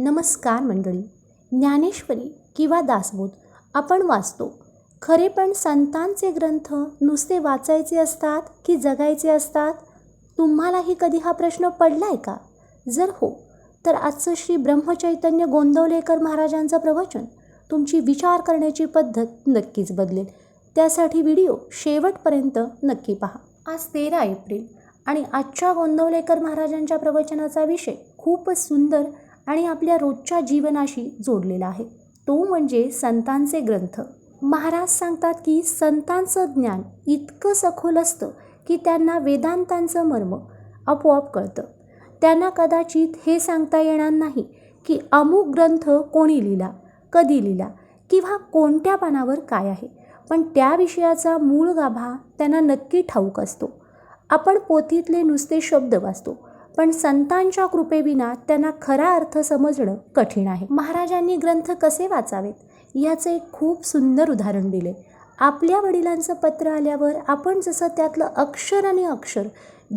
नमस्कार मंडळी. ज्ञानेश्वरी किंवा दासबोध आपण वाचतो खरे, पण संतांचे ग्रंथ नुसते वाचायचे असतात की जगायचे असतात? तुम्हालाही कधी हा प्रश्न पडलाय का? जर हो, तर आजचं श्री ब्रह्मचैतन्य गोंदवलेकर महाराजांचं प्रवचन तुमची विचार करण्याची पद्धत नक्कीच बदलेल. त्यासाठी व्हिडिओ शेवटपर्यंत नक्की पहा. आज 13 एप्रिल आणि आजच्या गोंदवलेकर महाराजांच्या प्रवचनाचा विषय खूपच सुंदर आणि आपल्या रोजच्या जीवनाशी जोडलेला आहे. तो म्हणजे संतांचे ग्रंथ. महाराज सांगतात की संतांचं ज्ञान इतकं सखोल असतं की त्यांना वेदांतांचं मर्म आपोआप कळतं. त्यांना कदाचित हे सांगता येणार नाही की अमुक ग्रंथ कोणी लिहिला, कधी लिहिला किंवा कोणत्या पानावर काय आहे, पण त्या विषयाचा मूळ गाभा त्यांना नक्की ठाऊक असतो. आपण पोथीतले नुसते शब्द वाचतो, पण संतांच्या कृपेविना त्यांना खरा अर्थ समजणं कठीण आहे. महाराजांनी ग्रंथ कसे वाचावेत याचं एक खूप सुंदर उदाहरण दिले. आपल्या वडिलांचं पत्र आल्यावर आपण जसं त्यातलं अक्षर आणि अक्षर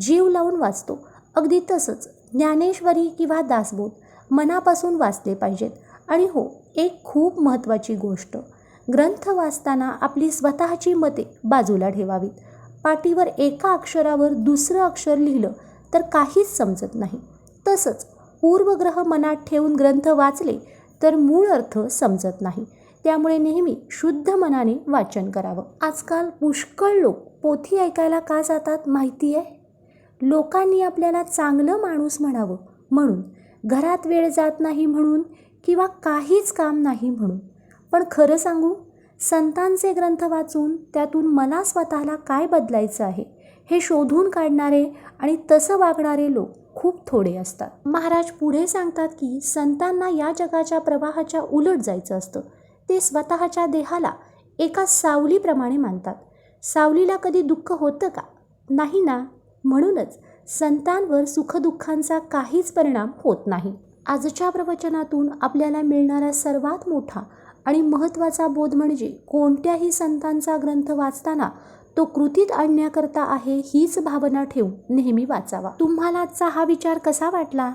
जीव लावून वाचतो, अगदी तसंच ज्ञानेश्वरी किंवा दासबोध मनापासून वाचले पाहिजेत. आणि हो, एक खूप महत्त्वाची गोष्ट, ग्रंथ वाचताना आपली स्वतःची मते बाजूला ठेवावीत. पाटीवर एका अक्षरावर दुसरं अक्षर लिहिलं तर काहीच समजत नाही. तसंच पूर्वग्रह मनात ठेवून ग्रंथ वाचले तर मूळ अर्थ समजत नाही. त्यामुळे नेहमी शुद्ध मनाने वाचन करावं. आजकाल पुष्कळ लोक पोथी ऐकायला का जातात माहिती आहे? लोकांनी आपल्याला चांगलं माणूस म्हणावं म्हणून, घरात वेळ जात नाही म्हणून, किंवा काहीच काम नाही म्हणून. पण खरं सांगू, संतांचे ग्रंथ वाचून त्यातून मला स्वतःला काय बदलायचं आहे हे शोधून काढणारे आणि तसं वागणारे लोक खूप थोडे असतात. महाराज पुढे सांगतात की संतांना या जगाच्या प्रवाहाच्या उलट जायचं असतं. ते स्वतःच्या देहाला एका सावलीप्रमाणे मानतात. सावलीला कधी दुःख होतं का? नाही ना. म्हणूनच संतांवर सुखदुःखांचा काहीच परिणाम होत नाही. आजच्या प्रवचनातून आपल्याला मिळणारा सर्वात मोठा आणि महत्त्वाचा बोध म्हणजे कोणत्याही संतांचा ग्रंथ वाचताना तो कृतीत आणण्याकरता आहे हीच भावना ठेवून नेहमी वाचावा. तुम्हाला आजचा हा विचार कसा वाटला?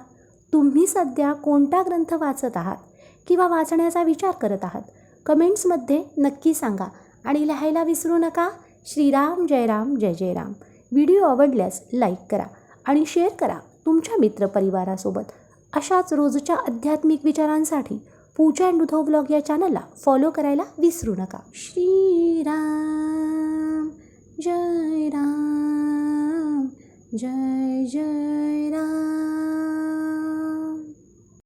तुम्ही सध्या कोणता ग्रंथ वाचत आहात किंवा वाचण्याचा विचार करत आहात? कमेंट्समध्ये नक्की सांगा आणि लिहायला विसरू नका. श्रीराम जय राम जय जय राम. व्हिडिओ आवडल्यास लाईक करा आणि शेअर करा तुमच्या मित्रपरिवारासोबत. अशाच रोजच्या आध्यात्मिक विचारांसाठी पूजा अँड उद्धव ब्लॉग या चॅनलला फॉलो करायला विसरू नका. श्रीराम जय राम जय जय राम.